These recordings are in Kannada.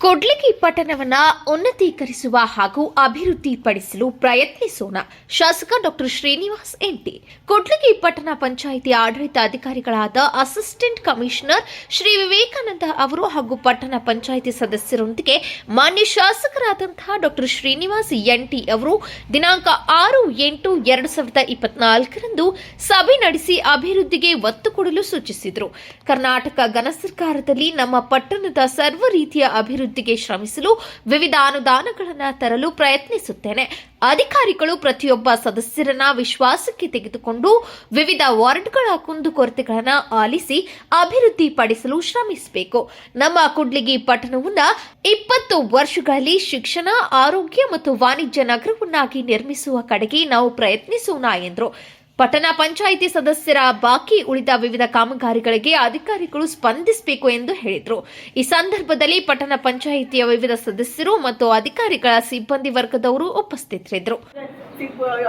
ಕೂಡ್ಲಿಗಿ ಪಟ್ಟಣವನ್ನ ಉನ್ನತೀಕರಿಸುವ ಹಾಗೂ ಅಭಿವೃದ್ಧಿಪಡಿಸಲು ಪ್ರಯತ್ನಿಸೋಣ. ಶಾಸಕ ಡಾಕ್ಟರ್ ಶ್ರೀನಿವಾಸ್ ಎಂಟಿ. ಕೂಡ್ಲಿಗಿ ಪಟ್ಟಣ ಪಂಚಾಯಿತಿ ಆಡಳಿತ ಅಧಿಕಾರಿಗಳಾದ ಅಸಿಸ್ಟೆಂಟ್ ಕಮಿಷನರ್ ಶ್ರೀ ವಿವೇಕಾನಂದ ಅವರು ಹಾಗೂ ಪಟ್ಟಣ ಪಂಚಾಯಿತಿ ಸದಸ್ಯರೊಂದಿಗೆ ಮಾನ್ಯ ಶಾಸಕರಾದಂತಹ ಡಾಕ್ಟರ್ ಶ್ರೀನಿವಾಸ್ ಎಂಟಿ ಅವರು ದಿನಾಂಕ 6/8/2024 ಸಭೆ ನಡೆಸಿ ಅಭಿವೃದ್ಧಿಗೆ ಒತ್ತು ಕೊಡಲು ಸೂಚಿಸಿದರು. ಕರ್ನಾಟಕ ಘನ ಸರ್ಕಾರದಲ್ಲಿ ನಮ್ಮ ಪಟ್ಟಣದ ಸರ್ವ ರೀತಿಯ ಅಭಿವೃದ್ಧಿಗೆ ಶ್ರಮಿಸಲು ವಿವಿಧ ಅನುದಾನಗಳನ್ನು ತರಲು ಪ್ರಯತ್ನಿಸುತ್ತೇನೆ. ಅಧಿಕಾರಿಗಳು ಪ್ರತಿಯೊಬ್ಬ ಸದಸ್ಯರನ್ನ ವಿಶ್ವಾಸಕ್ಕೆ ತೆಗೆದುಕೊಂಡು ವಿವಿಧ ವಾರ್ಡ್ಗಳ ಕುಂದುಕೊರತೆಗಳನ್ನು ಆಲಿಸಿ ಅಭಿವೃದ್ಧಿಪಡಿಸಲು ಶ್ರಮಿಸಬೇಕು. ನಮ್ಮ ಕೂಡ್ಲಿಗಿ ಪಟ್ಟಣವನ್ನ 20 ವರ್ಷಗಳಲ್ಲಿ ಶಿಕ್ಷಣ, ಆರೋಗ್ಯ ಮತ್ತು ವಾಣಿಜ್ಯ ನಗರವನ್ನಾಗಿ ನಿರ್ಮಿಸುವ ಕಡೆಗೆ ನಾವು ಪ್ರಯತ್ನಿಸೋಣ ಎಂದರು. ಪಟ್ಟಣ ಪಂಚಾಯಿತಿ ಸದಸ್ಯರ ಬಾಕಿ ಉಳಿದ ವಿವಿಧ ಕಾಮಗಾರಿಗಳಿಗೆ ಅಧಿಕಾರಿಗಳು ಸ್ಪಂದಿಸಬೇಕು ಎಂದು ಹೇಳಿದರು. ಈ ಸಂದರ್ಭದಲ್ಲಿ ಪಟ್ಟಣ ಪಂಚಾಯಿತಿಯ ವಿವಿಧ ಸದಸ್ಯರು ಮತ್ತು ಅಧಿಕಾರಿಗಳ ಸಿಬ್ಬಂದಿ ವರ್ಗದವರು ಉಪಸ್ಥಿತರಿದ್ದರು.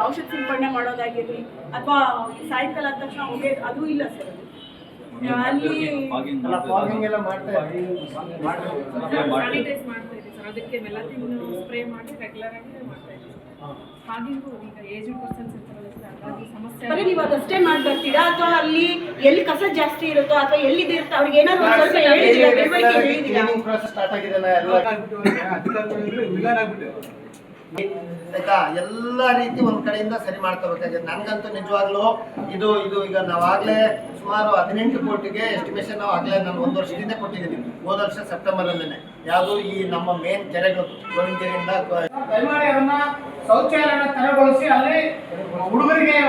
ಔಷಧ ಸಿಂಪಡಣೆ ಮಾಡೋದಾಗಿರಲಿ ಅಥವಾ ಸಾಯಂಕಾಲ ಆದ ತಕ್ಷಣ ಅದು ಇಲ್ಲ ಸರ್. ಸ್ಯಾನಿಟೈಸ್ ಮಾಡ್ತಾ ಇದ್ದೀವಿ ಸರ್. ಅದಕ್ಕೆ ಮೆಲತಿನ್ ಸ್ಪ್ರೇ ಮಾಡಿ ರೆಗ್ಯುಲರ್ ಆಗಿ ಮಾಡ್ತಾ ಇದ್ದೀವಿ. ಹಾಗಿಂಗೂ ಈಗ ಏಜ್ಡ್ ಪರ್ಸನ್ಸ್ ಇರ್ತಾರಲ್ಲ ಸಮಸ್ಯೆ ಬರೀ ನೀವು ಅದಷ್ಟೇ ಮಾಡಿ ಬರ್ತೀರಾ ಅಥವಾ ಅಲ್ಲಿ ಎಲ್ಲಿ ಕಸ ಜಾಸ್ತಿ ಇರುತ್ತೋ ಅಥವಾ ಎಲ್ಲಿದೆ ಇರುತ್ತೋ ಅವ್ರಿಗೆ ಏನಾದ್ರು ಒಂದು ಸ್ವಲ್ಪ ಆಯ್ತಾ, ಎಲ್ಲ ರೀತಿ ಒಂದ್ ಕಡೆಯಿಂದ ಸರಿ ಮಾಡ್ಕೋಬೇಕಾಗಿದೆ. ನನ್ಗಂತೂ ನಿಜವಾಗ್ಲೂ ಇದು ಈಗ ನಾವಾಗ್ಲೇ ಸುಮಾರು 18 ಕೋಟಿಗೆ ಎಸ್ಟಿಮೇಷನ್ ನಾವು ಆಗ್ಲೇ ನಾನು 1 ವರ್ಷದಿಂದ ಕೊಟ್ಟಿದ್ದೀನಿ. ಹೋದ ವರ್ಷ ಸೆಪ್ಟೆಂಬರ್ ಅಲ್ಲೇನೆ ಯಾವುದು ಈ ನಮ್ಮ ಮೇನ್ ಕೆರೆಗಳು ಗೋವಿಂದಗಿರಿಯಿಂದ ಶೌಚಾಲಯನ ತೆರವುಗೊಳಿಸಿ ಅಲ್ಲಿ ಹುಡುಗರಿಗೆ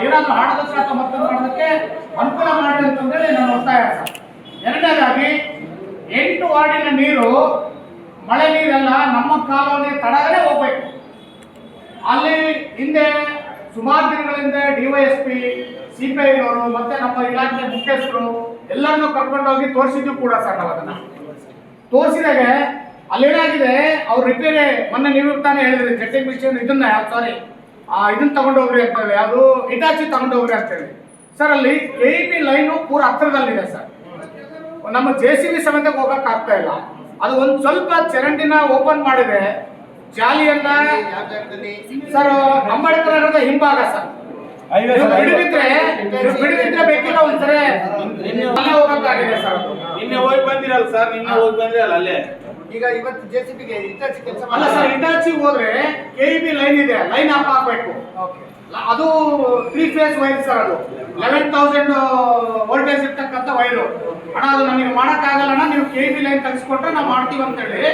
ಏನಾದರೂ ಆಡೋದಕ್ಕೆ ಅಥವಾ ಮತ್ತೊಂದು ಮಾಡೋದಕ್ಕೆ ಅನುಕೂಲ ಮಾಡಿ ಅಂತಂದೇಳಿ ನನ್ನ ಒತ್ತಾಯ. ಎರಡನೇದಾಗಿ 8 ವಾರ್ಡಿನ ನೀರು ಮಳೆ ನೀರೆಲ್ಲ ನಮ್ಮ ಕಾಲೋನಿ ತಡಗಡೆ ಹೋಗ್ಬೇಕು. ಅಲ್ಲಿ ಹಿಂದೆ ಸುಮಾರು ದಿನಗಳಿಂದ DYSP, CPI ಅವರು ಮತ್ತೆ ನಮ್ಮ ಇಲಾಖೆ ಮುಖ್ಯಸ್ಥರು ಎಲ್ಲರನ್ನೂ ಕರ್ಕೊಂಡೋಗಿ ತೋರಿಸಿದ್ದು ಕೂಡ ಸರ್. ನಾವು ಅದನ್ನ ತೋರಿಸಿದಾಗ ಅಲ್ಲೇನಾಗಿದೆ, ಅವ್ರು ರಿಪೇರಿ ಮೊನ್ನೆ ನೀವು ತಾನೇ ಹೇಳಿದ್ರಿ ಜೆಟ್ಟಿಂಗ್ ಮಿಷನ್ ಇದನ್ನ ಇದನ್ನ ತಗೊಂಡೋಗ್ರಿ ಅಂತ ಹೇಳಿ, ಅದು ಇಟಾಚಿ ತಗೊಂಡೋಗ್ರಿ ಅಂತ ಹೇಳಿ ಸರ್. ಅಲ್ಲಿ KEB ಲೈನು ಪೂರ ಹತ್ತಿರದಲ್ಲಿದೆ ಸರ್. ನಮ್ಮ JCB ಸಮೇತ ಹೋಗಕ್ ಆಗ್ತಾ ಇಲ್ಲ. ಅದು ಒಂದು ಸ್ವಲ್ಪ ಚರಂಡಿನ ಓಪನ್ ಮಾಡಿದ್ರೆ ಜಾಲಿಯನ್ನ ಸರ್ ಅಂಬೇಡ್ಕರ್ ನಗರದ ಹಿಂಭಾಗ ಸರ್ ಬಿಡಿದ್ರೆ ಬೇಕಿಲ್ಲ ಒಂದ್ಸರಿ ಅಲ್ಲೇ ಹೋಗಕ್ಕಾಗಿದೆ ಸರ್. ನಿನ್ನೆ ಹೋಗಿ ಬಂದಿರಲ್ಲ ಸರ್, ನಿನ್ನೆ ಹೋಗಿ ಬಂದಿರಲ್ಲ ಅಲ್ಲೇ. ಈಗ ಇವತ್ತು JCBಗೆ ಇಟಾಚಿ ಕೆಲಸ ಅಲ್ಲ ಸರ್, ಇಟಾಚಿ ಹೋದ್ರೆ KEB ಲೈನ್ ಇದೆ, ಲೈನ್ ಆಫ್ ಹಾಕ್ಬೇಕು. ಅದು 3 ಫೇಸ್ ವೈರ್ ಸರ್. ಅದು 11,000 ವೋಲ್ಟೇಜ್ ಇರ್ತಕ್ಕಂಥ ವೈರು. ಅಣ್ಣ ಅದು ನಮಗೆ ಮಾಡೋಕ್ಕಾಗಲ್ಲ, ನೀವು KEB ಲೈನ್ ತೆಗೆಸ್ಕೊಟ್ರೆ ನಾವು ಮಾಡ್ತೀವಿ ಅಂತ ಹೇಳಿ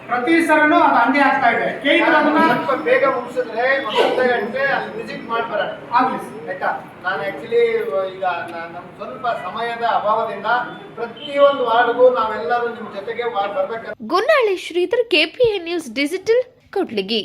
ಪ್ರತಿ ಸರನು ಅದು ಹಂಗೆ ಆಗ್ತಾ ಇದೆ. ಸ್ವಲ್ಪ ಬೇಗ ಮುಗಿಸಿದ್ರೆ ಒಂದು ಅರ್ಧ ಗಂಟೆ ಅಲ್ಲಿ ವಿಸಿಟ್ ಮಾಡಿ ಬರೋಣ ಆಗ್ಲಿ ಆಯ್ತಾ. ನಾನು ಆಕ್ಚುಲಿ ಈಗ ನಮ್ ಸ್ವಲ್ಪ ಸಮಯದ ಅಭಾವದಿಂದ ಪ್ರತಿಯೊಂದು ವಾರ್ಡ್ಗೂ ನಾವೆಲ್ಲರೂ ನಿಮ್ ಜೊತೆಗೆ ಬರ್ಬೇಕು. Gunnali Shridhar, KPN news digital, Kudligi.